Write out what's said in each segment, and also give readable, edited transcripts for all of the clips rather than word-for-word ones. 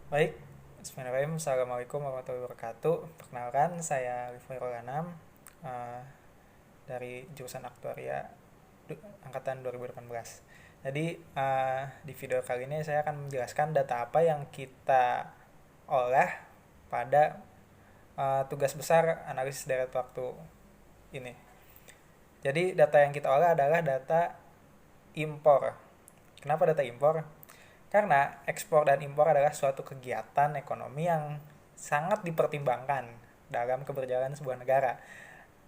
Baik, Bismillahirrahmanirrahim. Assalamualaikum warahmatullahi wabarakatuh. Perkenalkan, saya Rifai Rolanam eh, dari jurusan Aktuaria angkatan 2018. Jadi, di video kali ini saya akan menjelaskan data apa yang kita olah pada tugas besar analisis deret waktu ini. Jadi, data yang kita olah adalah data impor. Kenapa data impor? Karena ekspor dan impor adalah suatu kegiatan ekonomi yang sangat dipertimbangkan dalam keberjalanan sebuah negara.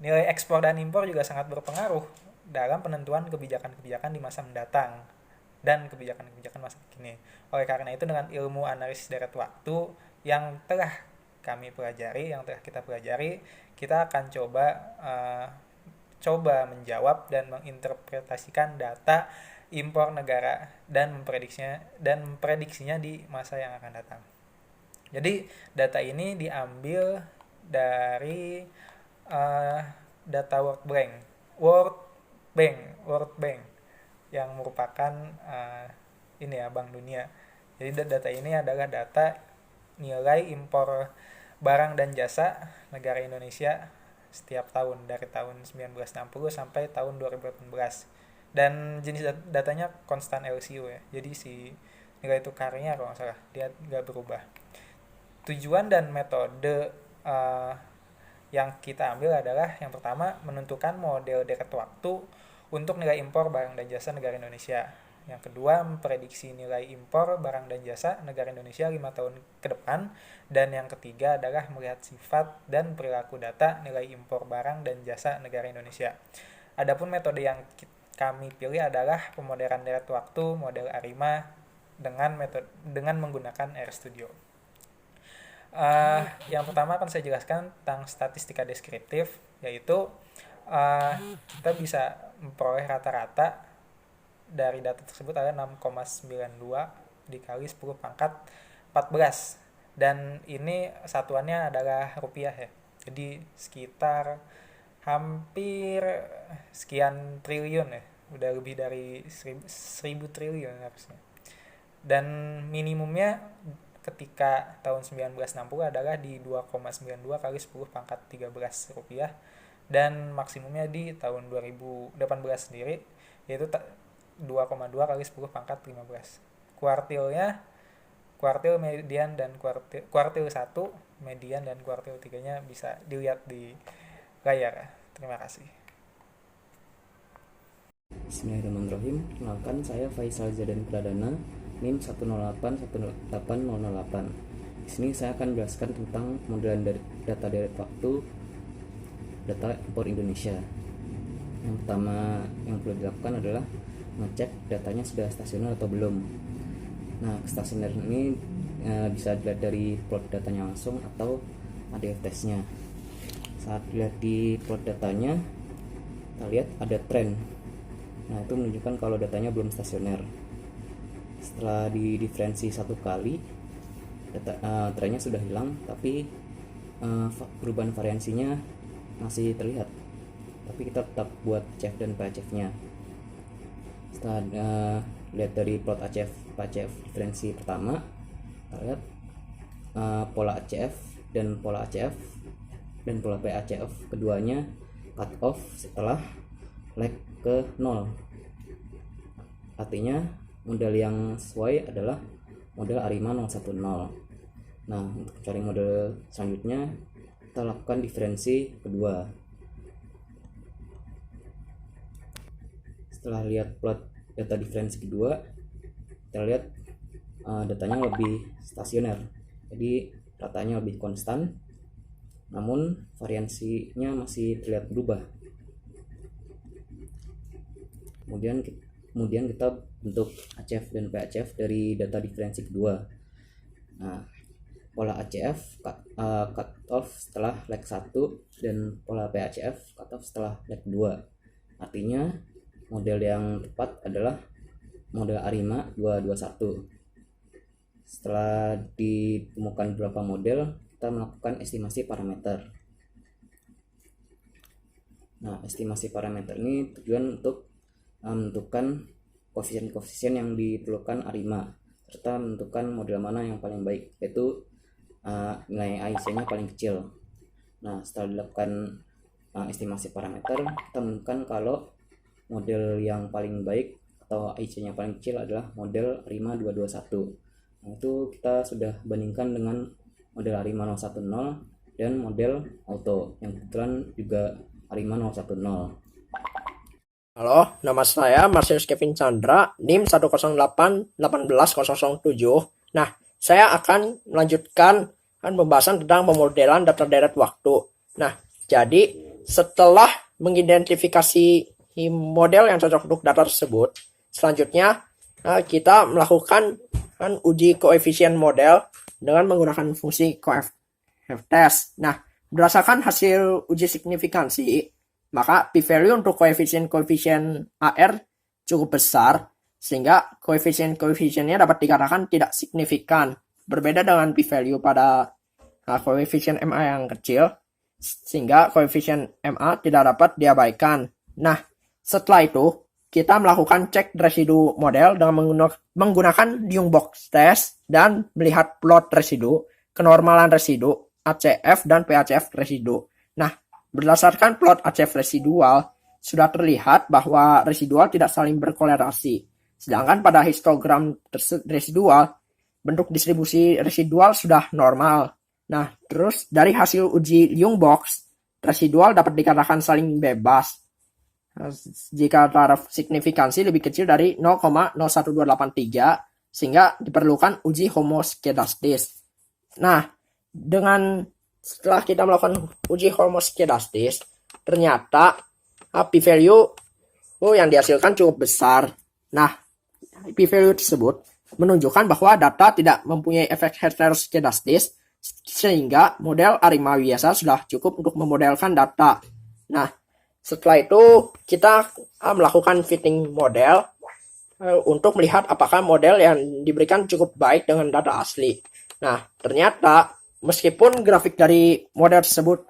Nilai ekspor dan impor juga sangat berpengaruh dalam penentuan kebijakan-kebijakan di masa mendatang dan kebijakan-kebijakan masa kini. Oleh karena itu, dengan ilmu analisis deret waktu yang telah kami pelajari, yang telah kita pelajari, kita akan coba menjawab dan menginterpretasikan data impor negara dan memprediksinya di masa yang akan datang. Jadi data ini diambil dari uh, data World Bank, World Bank yang merupakan ini ya Bank Dunia. Jadi data ini adalah data nilai impor barang dan jasa negara Indonesia setiap tahun dari tahun 1960 sampai tahun 2018. Dan jenis datanya konstan LCU ya. Jadi si nilai tukarnya kalau nggak salah dia nggak berubah. Tujuan dan metode uh, yang kita ambil adalah yang pertama menentukan model deret waktu untuk nilai impor barang dan jasa negara Indonesia. Yang kedua, memprediksi nilai impor barang dan jasa negara Indonesia 5 tahun ke depan. Dan yang ketiga adalah melihat sifat dan perilaku data nilai impor barang dan jasa negara Indonesia. Adapun metode yang kami pilih adalah pemodelan deret waktu model ARIMA dengan menggunakan RStudio. Yang pertama akan saya jelaskan tentang statistika deskriptif, yaitu uh, kita bisa memperoleh rata-rata dari data tersebut ada 6,92 dikali 10 pangkat 14, dan ini satuannya adalah rupiah ya. Jadi sekitar hampir sekian triliun ya, udah lebih dari 1000 triliun harusnya. Dan minimumnya ketika tahun 1960 adalah di 2,92 kali 10 pangkat 13 rupiah, dan maksimumnya di tahun 2018 sendiri yaitu 2,2 kali 10 pangkat 15. Kuartilnya kuartil median dan kuartil 1 median dan kuartil 3-nya bisa dilihat di layar. Terima kasih. Bismillahirrahmanirrahim. Kenalkan, saya Faisal Zadan Pradana, NIM 1081808. Di sini saya akan menjelaskan tentang pemodelan dari data deret waktu data impor Indonesia. Yang pertama yang perlu dilakukan adalah ngecek datanya sudah stasioner atau belum. Nah, stasioner ini bisa dilihat dari plot datanya langsung atau ADF testnya. Saat dilihat di plot datanya, kita lihat ada tren. Nah, itu menunjukkan kalau datanya belum stasioner. Setelah didiferensi satu kali, trennya sudah hilang, tapi perubahan variansinya masih terlihat. Tapi kita tetap buat CF dan PHF-nya. Setelah lihat dari plot ACF PHF diferensi pertama, kita lihat pola ACF dan pola ACF dan pola PHF keduanya cut off setelah lag ke 0. Artinya model yang sesuai adalah model ARIMA 010. Nah, untuk cari model selanjutnya kita lakukan diferensi kedua. Setelah lihat plot data diferensi kedua, kita lihat datanya lebih stasioner, jadi datanya lebih konstan, namun variansinya masih terlihat berubah. Kemudian kita bentuk ACF dan PHF dari data diferensi kedua. Nah, pola ACF cut off setelah leg 1 dan pola PHF cut off setelah leg 2. Artinya model yang tepat adalah model ARIMA 221. Setelah ditemukan beberapa model, kita melakukan estimasi parameter. Nah, estimasi parameter ini tujuan untuk menentukan koefisien-koefisien yang diperlukan ARIMA serta menentukan model mana yang paling baik, yaitu nilai AIC-nya paling kecil. Nah, setelah dilakukan estimasi parameter, kita menemukan kalau model yang paling baik atau AIC-nya paling kecil adalah model ARIMA 221. Nah, itu kita sudah bandingkan dengan model ARIMA 010 dan model auto yang kebetulan juga ARIMA 010. Halo, nama saya Marsius Kevin Chandra, NIM 108818007. Nah, saya akan melanjutkan pembahasan tentang pemodelan data deret waktu. Nah, jadi setelah mengidentifikasi model yang cocok untuk data tersebut, selanjutnya kita melakukan uji koefisien model dengan menggunakan fungsi test. Nah, berdasarkan hasil uji signifikansi, maka p-value untuk koefisien AR cukup besar, sehingga koefisiennya dapat dikatakan tidak signifikan. Berbeda dengan p-value pada koefisien MA yang kecil, sehingga koefisien MA tidak dapat diabaikan. Nah, setelah itu, kita melakukan cek residu model dengan menggunakan Young box test dan melihat plot residu, kenormalan residu, ACF dan PACF residu. Nah, berdasarkan plot ACF residual, sudah terlihat bahwa residual tidak saling berkolerasi. Sedangkan pada histogram residual, bentuk distribusi residual sudah normal. Nah, terus dari hasil uji Young box, residual dapat dikatakan saling bebas jika taraf signifikansi lebih kecil dari 0,01283, sehingga diperlukan uji homoskedastis. Nah, setelah kita melakukan uji homoskedastis, ternyata p-value yang dihasilkan cukup besar. Nah, p-value tersebut menunjukkan bahwa data tidak mempunyai efek heteroskedastis, sehingga model ARIMA biasa sudah cukup untuk memodelkan data. Nah, setelah itu kita melakukan fitting model untuk melihat apakah model yang diberikan cukup baik dengan data asli. Nah, ternyata meskipun grafik dari model tersebut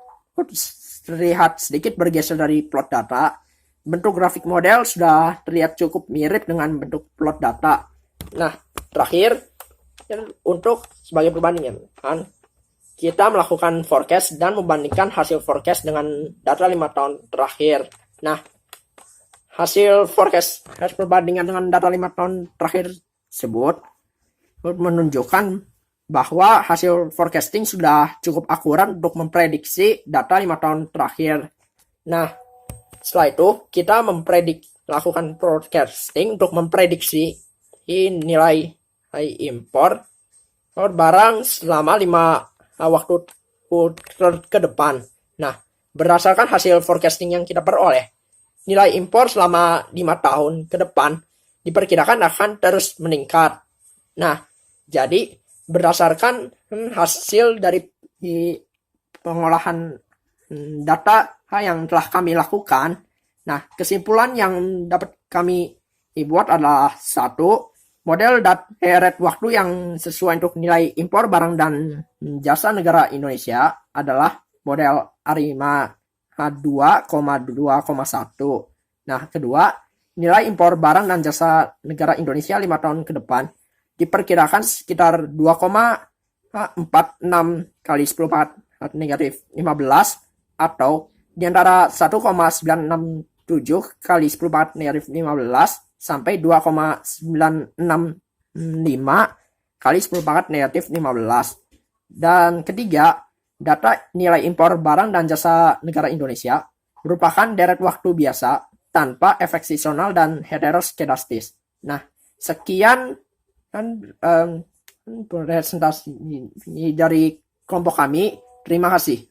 terlihat sedikit bergeser dari plot data, bentuk grafik model sudah terlihat cukup mirip dengan bentuk plot data. Nah, terakhir, untuk sebagai perbandingan, kita melakukan forecast dan membandingkan hasil forecast dengan data 5 tahun terakhir. Nah, hasil forecast perbandingan dengan data 5 tahun terakhir tersebut menunjukkan bahwa hasil forecasting sudah cukup akurat untuk memprediksi data 5 tahun terakhir. Nah, setelah itu kita melakukan forecasting untuk memprediksi nilai impor barang selama 5 waktu ke depan. Nah, berdasarkan hasil forecasting yang kita peroleh, nilai impor selama 5 tahun ke depan diperkirakan akan terus meningkat. Nah, jadi berdasarkan hasil dari pengolahan data yang telah kami lakukan, nah, kesimpulan yang dapat kami buat adalah satu, model deret waktu yang sesuai untuk nilai impor barang dan jasa negara Indonesia adalah model ARIMA 2,2,1. Nah, kedua, nilai impor barang dan jasa negara Indonesia 5 tahun ke depan diperkirakan sekitar 2,46 kali 10 negatif 15 atau di antara 1,967 kali 10 negatif 15 sampai 2,965 kali 10 negatif 15. Dan ketiga, data nilai impor barang dan jasa negara Indonesia merupakan deret waktu biasa tanpa efek seasonal dan heteroskedastis. Nah, sekian presentasi dari kelompok kami. Terima kasih.